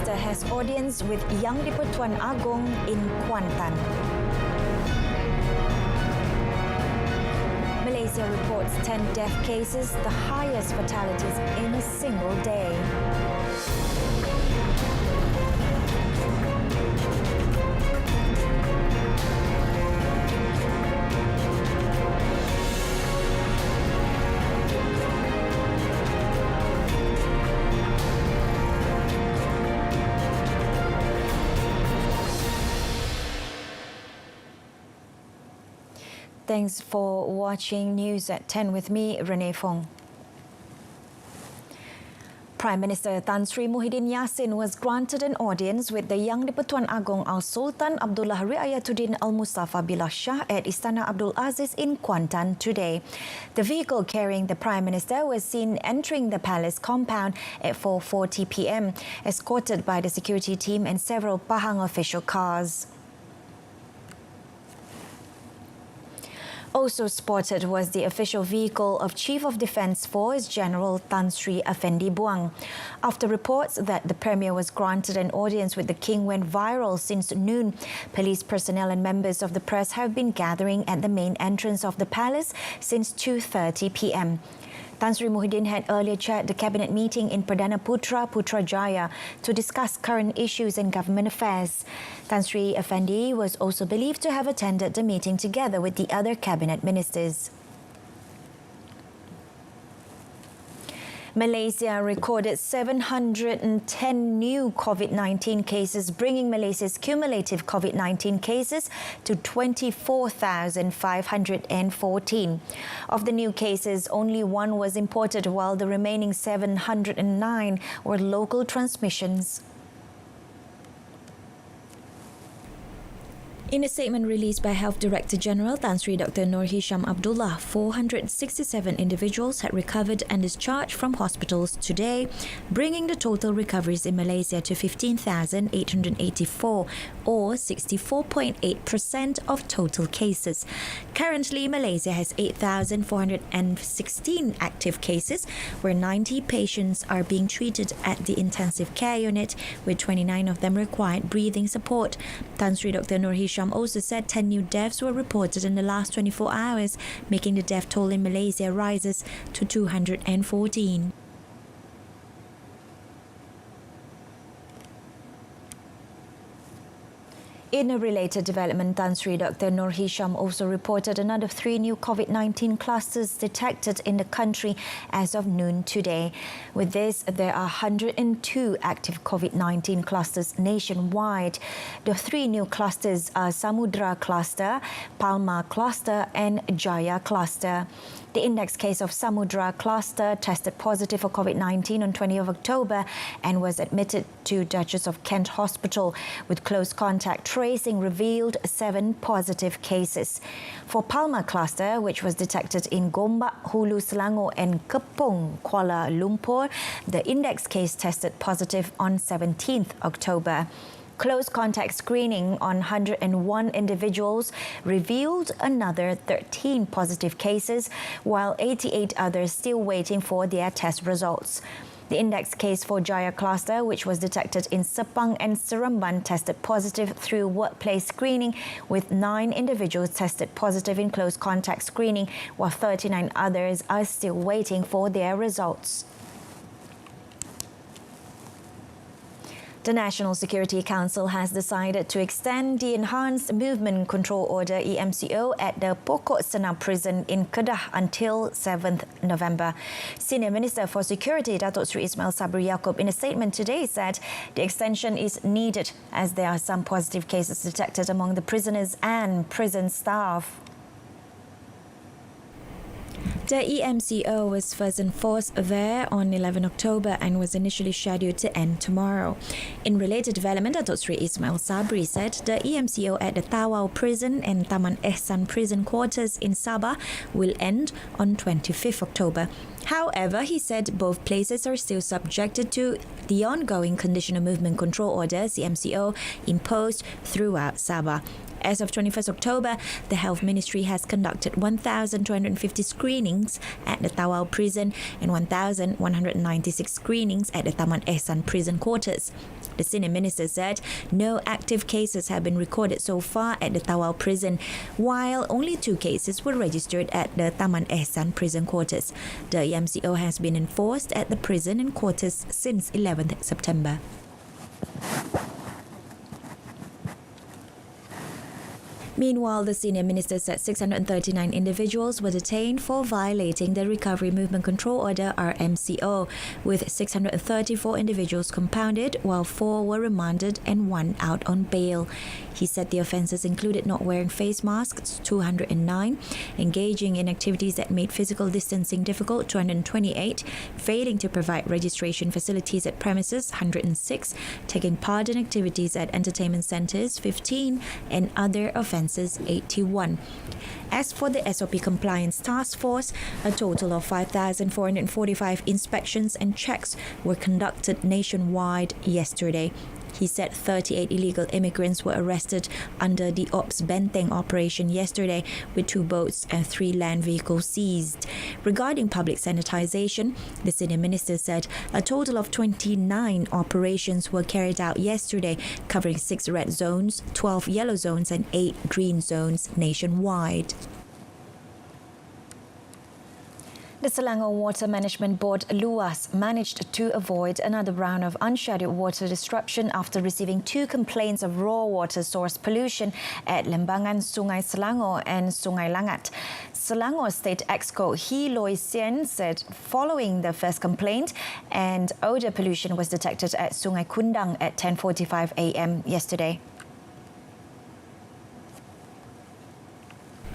Minister has audience with Yang di-Pertuan Agong in Kuantan. Malaysia reports 10 death cases, the highest fatalities in a single day. Thanks for watching News at 10 with me, Renee Fong. Prime Minister Tan Sri Muhyiddin Yassin was granted an audience with the Yang di-Pertuan Agong Al-Sultan Abdullah Riayatuddin Al-Mustafa Billah Shah at Istana Abdul Aziz in Kuantan today. The vehicle carrying the Prime Minister was seen entering the palace compound at 4:40 p.m, escorted by the security team and several Pahang official cars. Also spotted was the official vehicle of Chief of Defence Force General Tan Sri Effendi Buang. After reports that the Premier was granted an audience with the King went viral since noon, police personnel and members of the press have been gathering at the main entrance of the palace since 2:30 p.m. Tan Sri Muhyiddin had earlier chaired the cabinet meeting in Perdana Putra, Putrajaya to discuss current issues and government affairs. Tan Sri Effendi was also believed to have attended the meeting together with the other cabinet ministers. Malaysia recorded 710 new COVID-19 cases, bringing Malaysia's cumulative COVID-19 cases to 24,514. Of the new cases, only one was imported, while the remaining 709 were local transmissions. In a statement released by Health Director General Tan Sri Dr. Nur Hisham Abdullah, 467 individuals had recovered and discharged from hospitals today, bringing the total recoveries in Malaysia to 15,884, or 64.8% of total cases. Currently, Malaysia has 8,416 active cases, where 90 patients are being treated at the intensive care unit, with 29 of them required breathing support. Tan Sri Dr. Nur Hisham also said 10 new deaths were reported in the last 24 hours, making the death toll in Malaysia rises to 214. In a related development, Tan Sri Dr. Nur Hisham also reported another 3 new COVID-19 clusters detected in the country as of noon today. With this, there are 102 active COVID-19 clusters nationwide. The 3 new clusters are Samudra Cluster, Palma Cluster and Jaya Cluster. The index case of Samudra Cluster tested positive for COVID-19 on 20th of October and was admitted to Duchess of Kent Hospital, with close contact tracing revealed 7 positive cases. For Palma Cluster, which was detected in Gombak, Hulu Selangor and Kepong, Kuala Lumpur, the index case tested positive on 17th October. Close contact screening on 101 individuals revealed another 13 positive cases, while 88 others still waiting for their test results. The index case for Jaya Cluster, which was detected in Sepang and Seremban, tested positive through workplace screening, with 9 individuals tested positive in close contact screening, while 39 others are still waiting for their results. The National Security Council has decided to extend the Enhanced Movement Control Order (EMCO) at the Pokok Senam Prison in Kedah until 7th November. Senior Minister for Security Datuk Sri Ismail Sabri Yaakob, in a statement today, said the extension is needed as there are some positive cases detected among the prisoners and prison staff. The EMCO was first enforced there on 11 October and was initially scheduled to end tomorrow. In related development, Datuk Sri Ismail Sabri said the EMCO at the Tawau Prison and Taman Ehsan Prison Quarters in Sabah will end on 25th October. However, he said both places are still subjected to the ongoing Conditional Movement Control Order (CMCO) imposed throughout Sabah. As of 21st October, the Health Ministry has conducted 1,250 screenings at the Tawau prison and 1,196 screenings at the Taman Ehsan prison quarters. The senior minister said no active cases have been recorded so far at the Tawau prison, while only 2 cases were registered at the Taman Ehsan prison quarters. The EMCO has been enforced at the prison and quarters since 11th September. Meanwhile, the senior minister said 639 individuals were detained for violating the Recovery Movement Control Order (RMCO), with 634 individuals compounded, while 4 were remanded and 1 out on bail. He said the offences included not wearing face masks, 209, engaging in activities that made physical distancing difficult, 228, failing to provide registration facilities at premises, 106, taking part in activities at entertainment centres, 15, and other offences, 81. As for the SOP Compliance Task Force, a total of 5,445 inspections and checks were conducted nationwide yesterday. He said 38 illegal immigrants were arrested under the Ops Benteng operation yesterday, with 2 boats and 3 land vehicles seized. Regarding public sanitization, the senior minister said a total of 29 operations were carried out yesterday, covering 6 red zones, 12 yellow zones, and 8 green zones nationwide. The Selangor Water Management Board, LUAS, managed to avoid another round of unscheduled water disruption after receiving 2 complaints of raw water source pollution at Lembangan Sungai Selangor and Sungai Langat. Selangor State Exco He Loy Sien said following the first complaint, and odour pollution was detected at Sungai Kundang at 10:45 a.m. yesterday.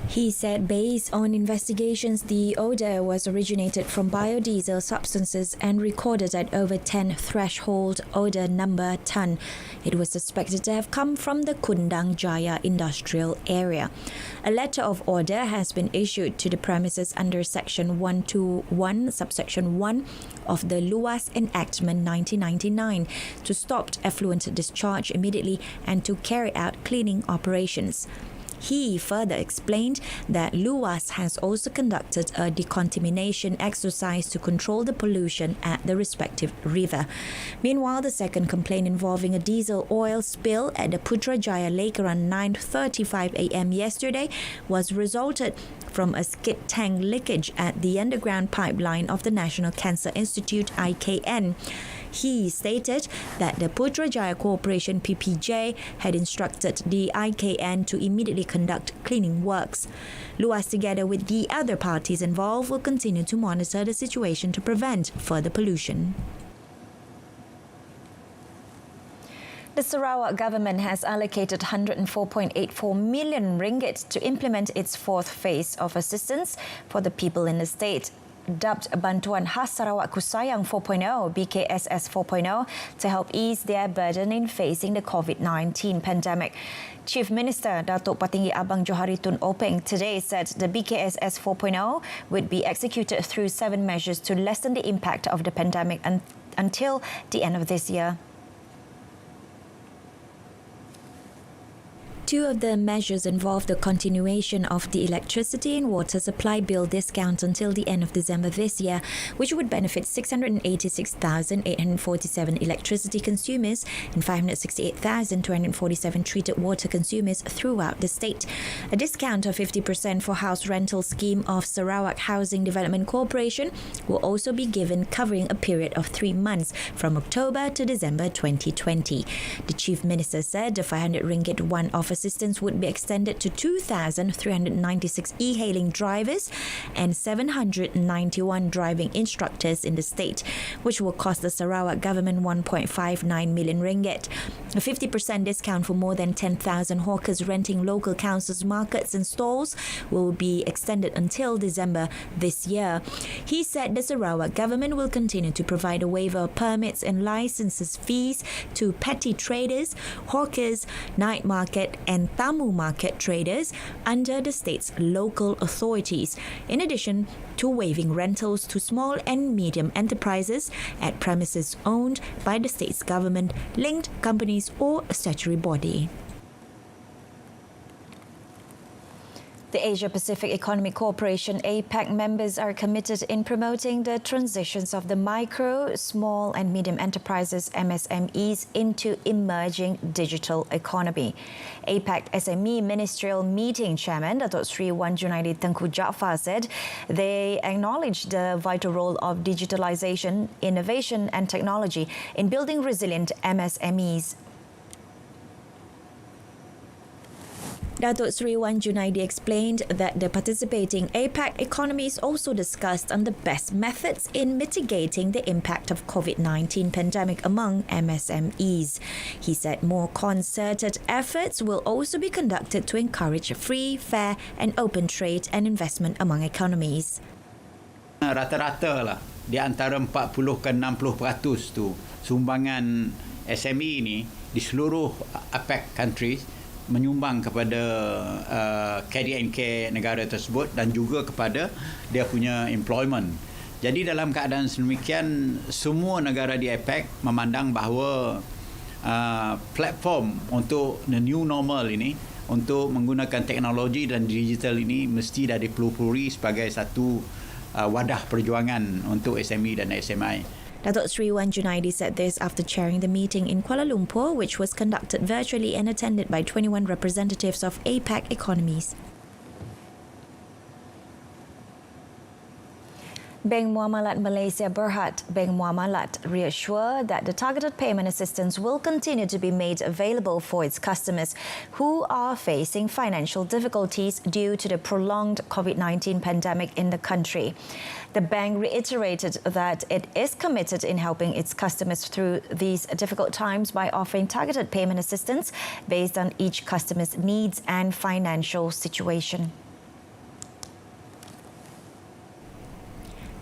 He said based on investigations, the odour was originated from biodiesel substances and recorded at over 10 threshold odour number ton. It was suspected to have come from the Kundang Jaya industrial area. A letter of order has been issued to the premises under Section 121, subsection 1 of the LUAS Enactment 1999 to stop effluent discharge immediately and to carry out cleaning operations. He further explained that LUAS has also conducted a decontamination exercise to control the pollution at the respective river. Meanwhile, the second complaint involving a diesel oil spill at the Putrajaya Lake around 9:35 a.m. yesterday was resulted from a skid tank leakage at the underground pipeline of the National Cancer Institute (IKN). He stated that the Putrajaya Corporation (PPJ) had instructed the IKN to immediately conduct cleaning works. LUAS, together with the other parties involved, will continue to monitor the situation to prevent further pollution. The Sarawak government has allocated 104.84 million ringgit to implement its 4th phase of assistance for the people in the state, dubbed Bantuan Khas Sarawak Kusayang 4.0 (BKSS 4.0), to help ease their burden in facing the COVID-19 pandemic. Chief Minister Datuk Patinggi Abang Johari Tun Openg today said the BKSS 4.0 would be executed through 7 measures to lessen the impact of the pandemic until the end of this year. 2 of the measures involve the continuation of the electricity and water supply bill discount until the end of December this year, which would benefit 686,847 electricity consumers and 568,247 treated water consumers throughout the state. A discount of 50% for house rental scheme of Sarawak Housing Development Corporation will also be given, covering a period of 3 months from October to December 2020. The Chief Minister said the 500 ringgit one-off assistance would be extended to 2,396 e-hailing drivers and 791 driving instructors in the state, which will cost the Sarawak government 1.59 million ringgit. A 50% discount for more than 10,000 hawkers renting local councils' markets and stalls will be extended until December this year. He said the Sarawak government will continue to provide a waiver of permits and licenses fees to petty traders, hawkers, night market and Tamu market traders under the state's local authorities, in addition to waiving rentals to small and medium enterprises at premises owned by the state's government, linked companies or a statutory body. The Asia-Pacific Economic Cooperation APEC members are committed in promoting the transitions of the micro, small and medium enterprises MSMEs into emerging digital economy. APEC SME Ministerial Meeting Chairman Datuk Sri Wan Junaidi Tengku Jaafar said they acknowledge the vital role of digitalization, innovation and technology in building resilient MSMEs. Datuk Sri Wan Junaidi explained that the participating APEC economies also discussed on the best methods in mitigating the impact of COVID-19 pandemic among MSMEs. He said more concerted efforts will also be conducted to encourage free, fair and open trade and investment among economies. Rata-rata lah di antara 40 ke 60% tu sumbangan SME ni di seluruh APEC countries menyumbang kepada KDNK negara tersebut dan juga kepada dia punya employment. Jadi dalam keadaan sedemikian, semua negara di APEC memandang bahawa platform untuk the new normal ini, untuk menggunakan teknologi dan digital ini mesti dah dipelopori sebagai satu wadah perjuangan untuk SME dan SMI. Datuk Sri Wan Junaidi said this after chairing the meeting in Kuala Lumpur, which was conducted virtually and attended by 21 representatives of APEC economies. Bank Muamalat Malaysia Berhad Bank Muamalat reassured that the targeted payment assistance will continue to be made available for its customers who are facing financial difficulties due to the prolonged COVID-19 pandemic in the country. The bank reiterated that it is committed in helping its customers through these difficult times by offering targeted payment assistance based on each customer's needs and financial situation.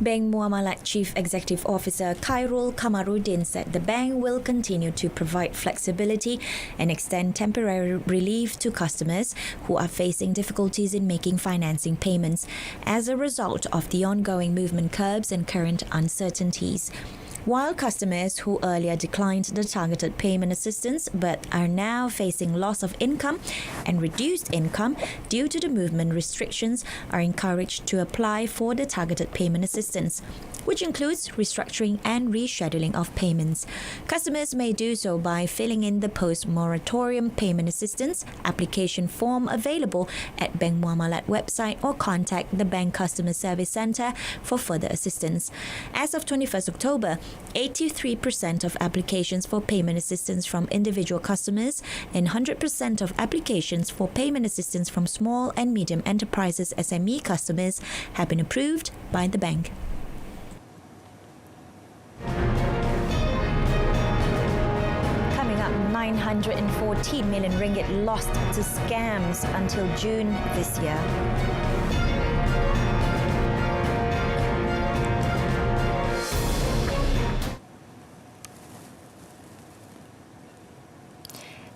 Bank Muamalat Chief Executive Officer Khairul Kamaruddin said the bank will continue to provide flexibility and extend temporary relief to customers who are facing difficulties in making financing payments as a result of the ongoing movement curbs and current uncertainties. While customers who earlier declined the targeted payment assistance but are now facing loss of income and reduced income due to the movement restrictions are encouraged to apply for the targeted payment assistance, which includes restructuring and rescheduling of payments. Customers may do so by filling in the post-moratorium payment assistance application form available at Bank Muamalat website or contact the Bank Customer Service Centre for further assistance. As of 21st October, 83% of applications for payment assistance from individual customers and 100% of applications for payment assistance from small and medium enterprises SME customers have been approved by the bank. Coming up, 914 million ringgit lost to scams until June this year.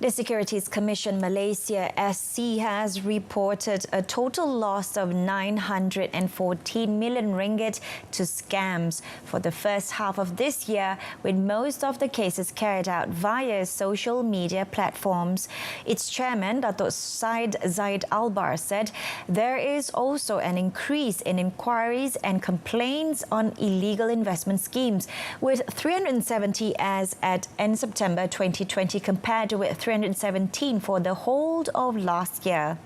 The Securities Commission Malaysia SC has reported a total loss of 914 million ringgit to scams for the first half of this year, with most of the cases carried out via social media platforms. Its chairman, Datuk Syed Zaid Albar, said there is also an increase in inquiries and complaints on illegal investment schemes, with 370 as at end September 2020 compared with 317 for the whole of last year.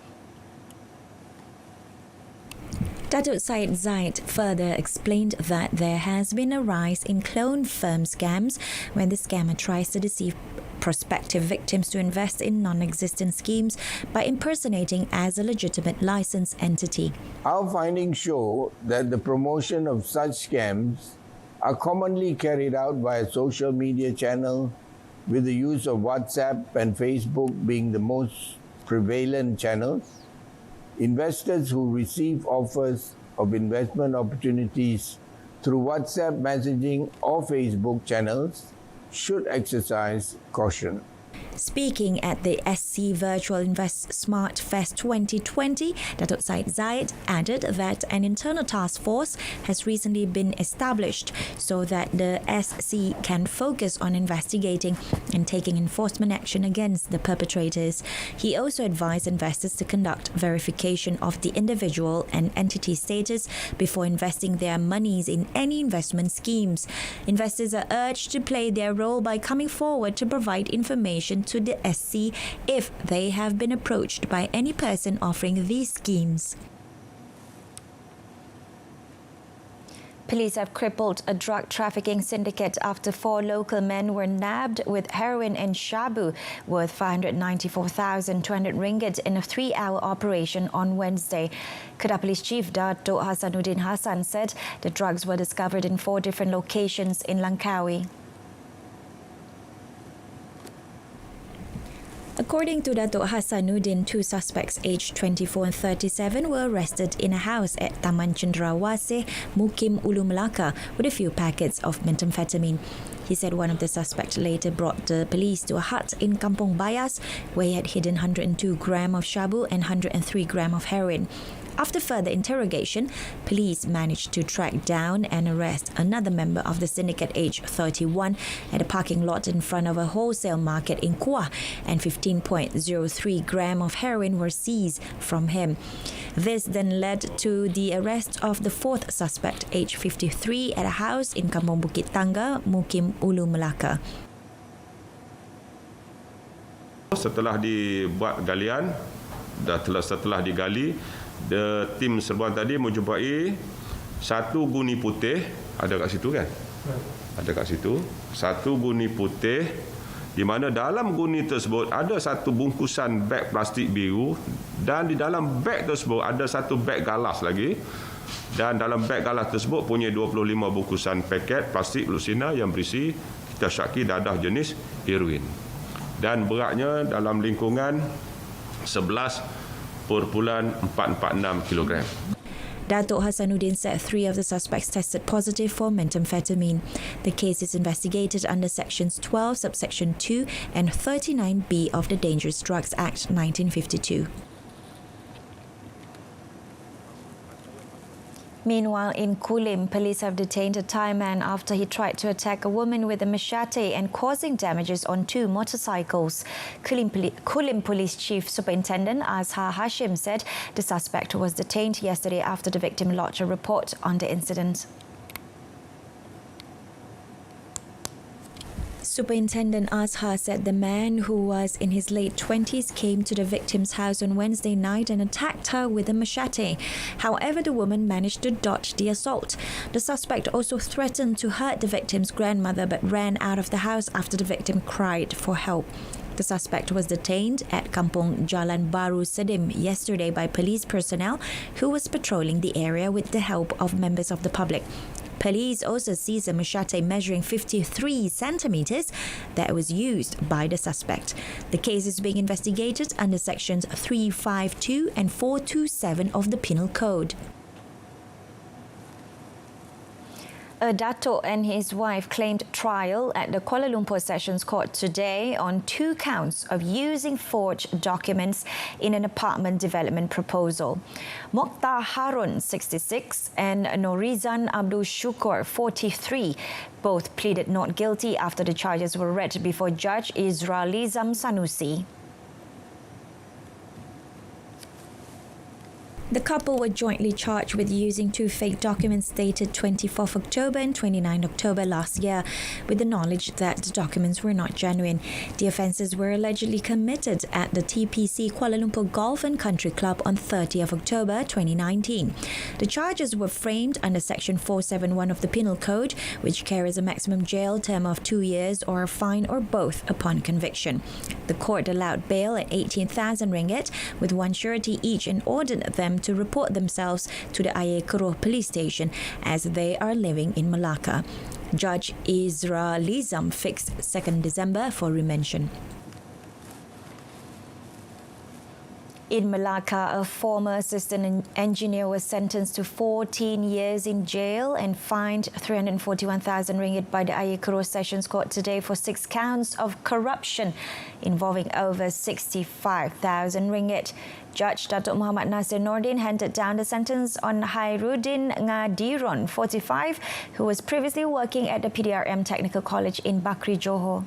Datuk Syed Zaid further explained that there has been a rise in clone firm scams when the scammer tries to deceive prospective victims to invest in non-existent schemes by impersonating as a legitimate licensed entity. Our findings show that the promotion of such scams are commonly carried out via social media channel, with the use of WhatsApp and Facebook being the most prevalent channels. Investors who receive offers of investment opportunities through WhatsApp messaging or Facebook channels should exercise caution. Speaking at the SC Virtual Invest Smart Fest 2020, Datuk Said Zaid added that an internal task force has recently been established so that the SC can focus on investigating and taking enforcement action against the perpetrators. He also advised investors to conduct verification of the individual and entity status before investing their monies in any investment schemes. Investors are urged to play their role by coming forward to provide information to the SC if they have been approached by any person offering these schemes. Police have crippled a drug trafficking syndicate after 4 local men were nabbed with heroin and shabu worth 594,200 ringgit in a 3-hour operation on Wednesday. Kedah Police Chief Datuk Hasanuddin Hassan said the drugs were discovered in 4 different locations in Langkawi. According to Datuk Hasanuddin, 2 suspects aged 24 and 37 were arrested in a house at Taman Cenderawasih, Mukim Ulu Melaka with a few packets of methamphetamine. He said one of the suspects later brought the police to a hut in Kampong Bayas where he had hidden 102 gram of shabu and 103 gram of heroin. After further interrogation, police managed to track down and arrest another member of the syndicate aged 31 at a parking lot in front of a wholesale market in Kuah, and 15.03 gram of heroin were seized from him. This then led to the arrest of the 4th suspect aged 53 at a house in Kampong Bukit Tangga, Mukim Ulu Melaka. Setelah dibuat galian, setelah digali, tim serbuan tadi menjumpai 1 guni putih, ada kat situ kan? Ada kat situ, 1 guni putih, di mana dalam guni tersebut ada 1 bungkusan beg plastik biru, dan di dalam beg tersebut ada 1 beg galas lagi, dan dalam beg galas tersebut punya 25 bungkusan paket plastik lusina yang berisi kita syaki dadah jenis heroin, dan beratnya dalam lingkungan 11.446 kilogram. Datuk Hasanuddin said 3 of the suspects tested positive for methamphetamine. The case is investigated under Sections 12, Subsection 2 and 39B of the Dangerous Drugs Act 1952. Meanwhile, in Kulim, police have detained a Thai man after he tried to attack a woman with a machete and causing damages on 2 motorcycles. Kulim Police Chief Superintendent Azhar Hashim said the suspect was detained yesterday after the victim lodged a report on the incident. Superintendent Azhar said the man, who was in his late 20s, came to the victim's house on Wednesday night and attacked her with a machete. However, the woman managed to dodge the assault. The suspect also threatened to hurt the victim's grandmother but ran out of the house after the victim cried for help. The suspect was detained at Kampong Jalan Baru Sedim yesterday by police personnel who was patrolling the area with the help of members of the public. Police also seized a machete measuring 53 centimeters that was used by the suspect. The case is being investigated under Sections 352 and 427 of the Penal Code. A Datuk and his wife claimed trial at the Kuala Lumpur Sessions Court today on 2 counts of using forged documents in an apartment development proposal. Mokhtar Harun, 66, and Norizan Abdul Shukur, 43, both pleaded not guilty after the charges were read before Judge Israelizam Sanusi. The couple were jointly charged with using 2 fake documents dated 24th October and 29 October last year, with the knowledge that the documents were not genuine. The offences were allegedly committed at the TPC Kuala Lumpur Golf and Country Club on 30th October 2019. The charges were framed under Section 471 of the Penal Code, which carries a maximum jail term of 2 years or a fine or both upon conviction. The court allowed bail at 18,000 ringgit with 1 surety each and ordered them to report themselves to the Ayer Keroh police station as they are living in Melaka. Judge Israelizam fixed 2nd December for remention. In Malacca, a former assistant engineer was sentenced to 14 years in jail and fined 341,000 ringgit by the Ayer Keroh Sessions Court today for 6 counts of corruption involving over 65,000 ringgit. Judge Datuk Muhammad Nasir Nordin handed down the sentence on Hairudin Ngadiron, 45, who was previously working at the PDRM Technical College in Bakri, Johor.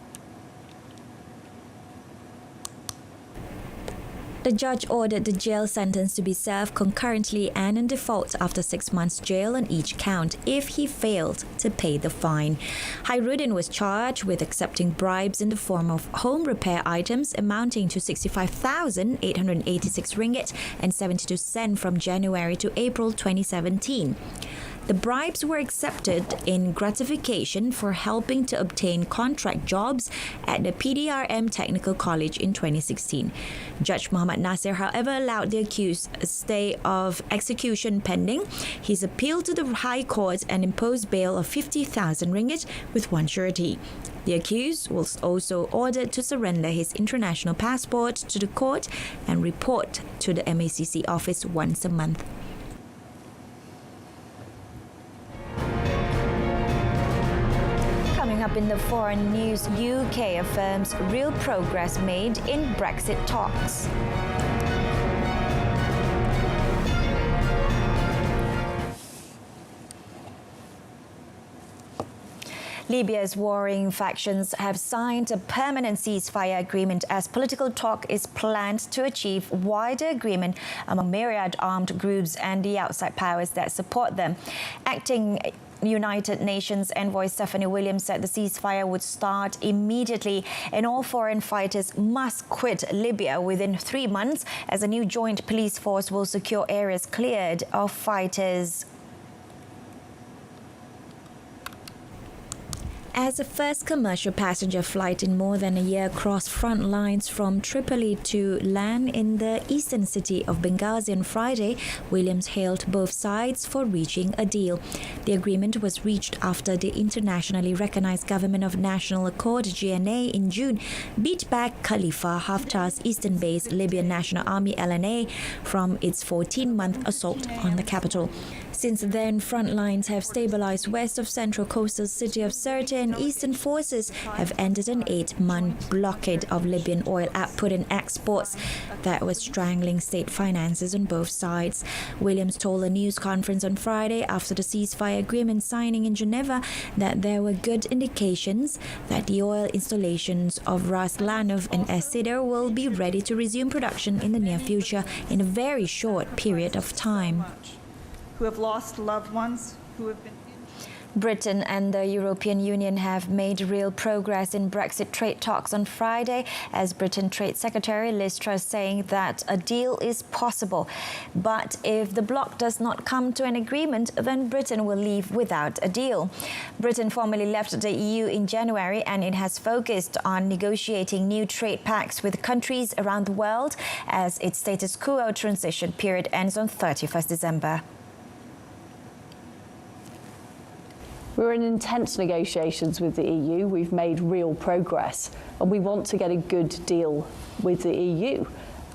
The judge ordered the jail sentence to be served concurrently and in default after 6 months jail on each count if he failed to pay the fine. Hairudin was charged with accepting bribes in the form of home repair items amounting to 65,886 ringgit and 72 cents from January to April 2017. The bribes were accepted in gratification for helping to obtain contract jobs at the PDRM Technical College in 2016. Judge Muhammad Nasir, however, allowed the accused a stay of execution pending his appeal to the High Court and imposed bail of 50,000 ringgit with one surety. The accused was also ordered to surrender his international passport to the court and report to the MACC office once a month. Coming up in the foreign news, UK affirms real progress made in Brexit talks. Libya's warring factions have signed a permanent ceasefire agreement as political talk is planned to achieve wider agreement among myriad armed groups and the outside powers that support them. Acting United Nations envoy Stephanie Williams said the ceasefire would start immediately and all foreign fighters must quit Libya within 3 months as a new joint police force will secure areas cleared of fighters. As the first commercial passenger flight in more than a year crossed front lines from Tripoli to land in the eastern city of Benghazi on Friday, Williams hailed both sides for reaching a deal. The agreement was reached after the internationally recognized Government of National Accord (GNA) in June beat back Khalifa Haftar's eastern-based Libyan National Army (LNA) from its 14-month assault on the capital. Since then, front lines have stabilized west of central coastal city of Sirte and eastern forces have ended an 8-month blockade of Libyan oil output and exports that was strangling state finances on both sides. Williams told a news conference on Friday after the ceasefire agreement signing in Geneva that there were good indications that the oil installations of Ras Lanuf and Sidr will be ready to resume production in the near future in a very short period of time. Who have lost loved ones, who have been Britain and the European Union have made real progress in Brexit trade talks on Friday, as Britain Trade Secretary Liz Truss saying that a deal is possible. But if the bloc does not come to an agreement, then Britain will leave without a deal. Britain formally left the EU in January and it has focused on negotiating new trade pacts with countries around the world as its status quo transition period ends on 31st December. We're in intense negotiations with the EU. We've made real progress and we want to get a good deal with the EU,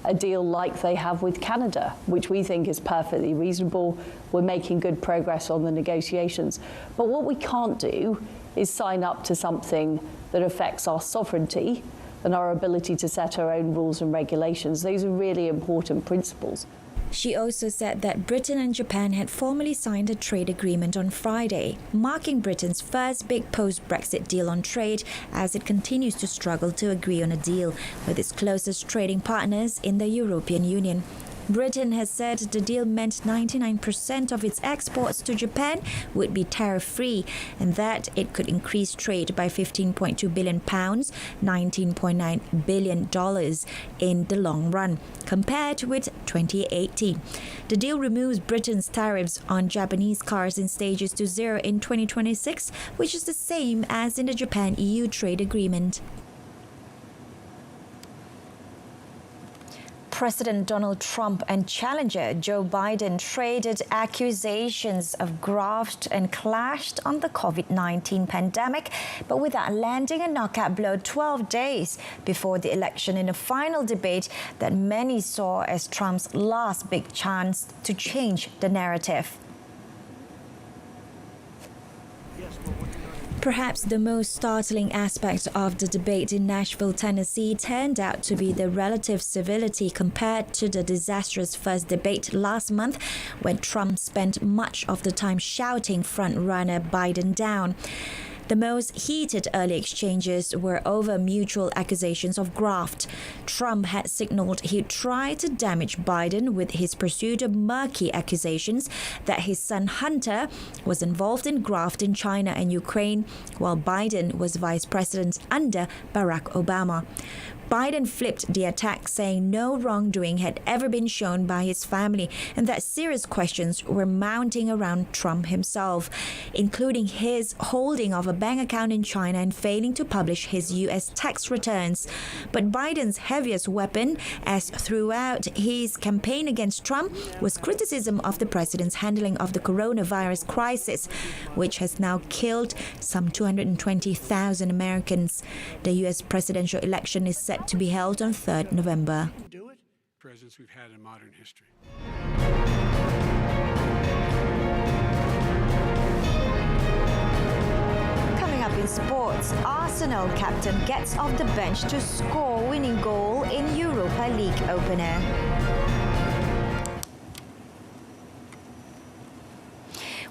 a deal like they have with Canada, which we think is perfectly reasonable. We're making good progress on the negotiations. But what we can't do is sign up to something that affects our sovereignty and our ability to set our own rules and regulations. Those are really important principles. She also said that Britain and Japan had formally signed a trade agreement on Friday, marking Britain's first big post-Brexit deal on trade as it continues to struggle to agree on a deal with its closest trading partners in the European Union. Britain has said the deal meant 99% of its exports to Japan would be tariff-free and that it could increase trade by £15.2 billion, $19.9 billion in the long run, compared with 2018. The deal removes Britain's tariffs on Japanese cars in stages to zero in 2026, which is the same as in the Japan-EU trade agreement. President Donald Trump and challenger Joe Biden traded accusations of graft and clashed on the COVID-19 pandemic, but without landing a knockout blow 12 days before the election in a final debate that many saw as Trump's last big chance to change the narrative. Perhaps the most startling aspect of the debate in Nashville, Tennessee, turned out to be the relative civility compared to the disastrous first debate last month, when Trump spent much of the time shouting front-runner Biden down. The most heated early exchanges were over mutual accusations of graft. Trump had signaled he'd try to damage Biden with his pursuit of murky accusations that his son Hunter was involved in graft in China and Ukraine, while Biden was vice president under Barack Obama. Biden flipped the attack, saying no wrongdoing had ever been shown by his family and that serious questions were mounting around Trump himself, including his holding of a bank account in China and failing to publish his U.S. tax returns. But Biden's heaviest weapon, as throughout his campaign against Trump, was criticism of the president's handling of the coronavirus crisis, which has now killed some 220,000 Americans. The U.S. presidential election is set to be held on 3rd November. Do it. Presidents we've had in modern history. Coming up in sports, Arsenal captain gets off the bench to score winning goal in Europa League opener.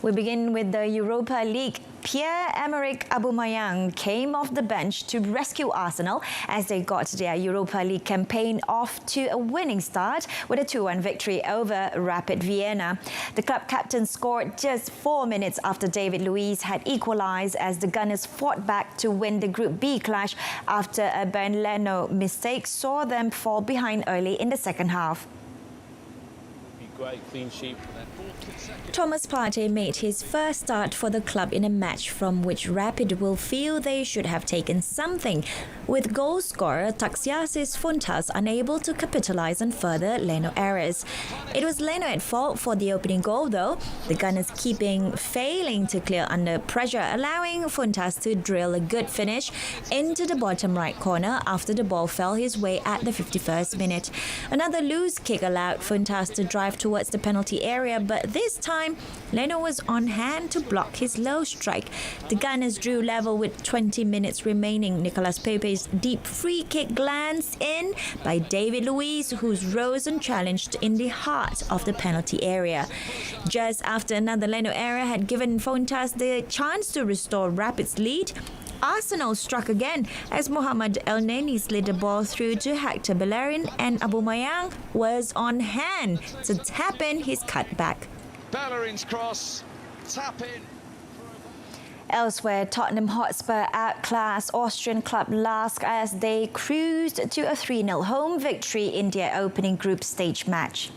We begin with the Europa League. Pierre-Emerick Aubameyang came off the bench to rescue Arsenal as they got their Europa League campaign off to a winning start with a 2-1 victory over Rapid Vienna. The club captain scored just 4 minutes after David Luiz had equalised as the Gunners fought back to win the Group B clash after a Ben Leno mistake saw them fall behind early in the second half. Great clean sheet. Thomas Partey made his first start for the club in a match from which Rapid will feel they should have taken something, with goal scorer Taxiasis Fontas unable to capitalise on further Leno errors. It was Leno at fault for the opening goal though, the Gunners failing to clear under pressure, allowing Fontas to drill a good finish into the bottom right corner after the ball fell his way at the 51st minute. Another loose kick allowed Fontas to drive towards the penalty area, but this time Leno was on hand to block his low strike. The Gunners drew level with 20 minutes remaining. Nicolas Pepe's deep free kick glanced in by David Luiz, who's rose unchallenged in the heart of the penalty area. Just after another Leno error had given Fontas the chance to restore Rapid's lead, Arsenal struck again as Mohamed El-Neni slid the ball through to Hector Bellerin, and Aubameyang was on hand to tap in his cutback. Bellerin's cross, tap in. Elsewhere, Tottenham Hotspur outclassed Austrian club LASK as they cruised to a 3-0 home victory in their opening group stage match.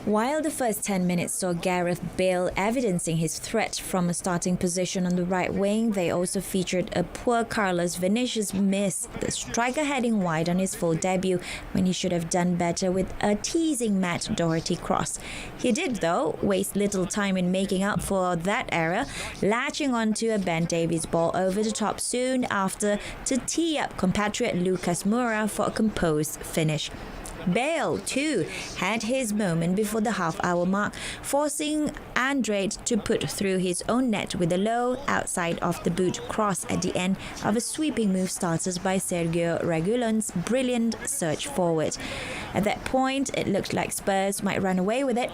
While the first 10 minutes saw Gareth Bale evidencing his threat from a starting position on the right wing, they also featured a poor Carlos Vinicius miss, the striker heading wide on his full debut when he should have done better with a teasing Matt Doherty cross. He did, though, waste little time in making up for that error, latching onto a Ben Davies ball over the top soon after to tee up compatriot Lucas Moura for a composed finish. Bale, too, had his moment before the half-hour mark, forcing Andrade to put through his own net with a low outside of the boot cross at the end of a sweeping move started by Sergio Reguilon's brilliant search forward. At that point, it looked like Spurs might run away with it,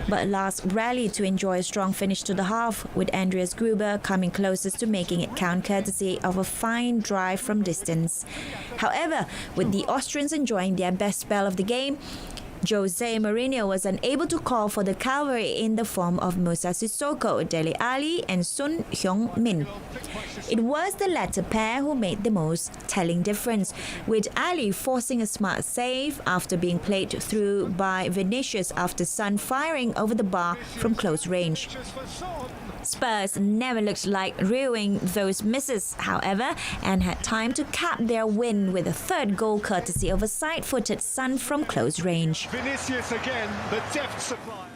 but LASK rallied to enjoy a strong finish to the half, with Andreas Gruber coming closest to making it count courtesy of a fine drive from distance. However, with the Austrians enjoying their best spell of the game, Jose Mourinho was unable to call for the cavalry in the form of Moussa Sissoko, Dele Alli and Son Heung-min. It was the latter pair who made the most telling difference, with Ali forcing a smart save after being played through by Vinicius after Son firing over the bar from close range. Spurs never looked like reeling those misses, however, and had time to cap their win with a third goal courtesy of a side-footed Son from close range. Vinicius again, the depth supply.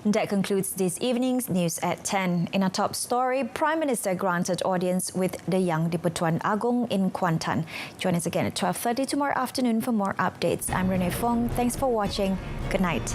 That concludes this evening's news at 10. In our top story, Prime Minister granted audience with the Yang di-Pertuan Agong in Kuantan. Join us again at 12:30 tomorrow afternoon for more updates. I'm Renee Fong. Thanks for watching. Good night.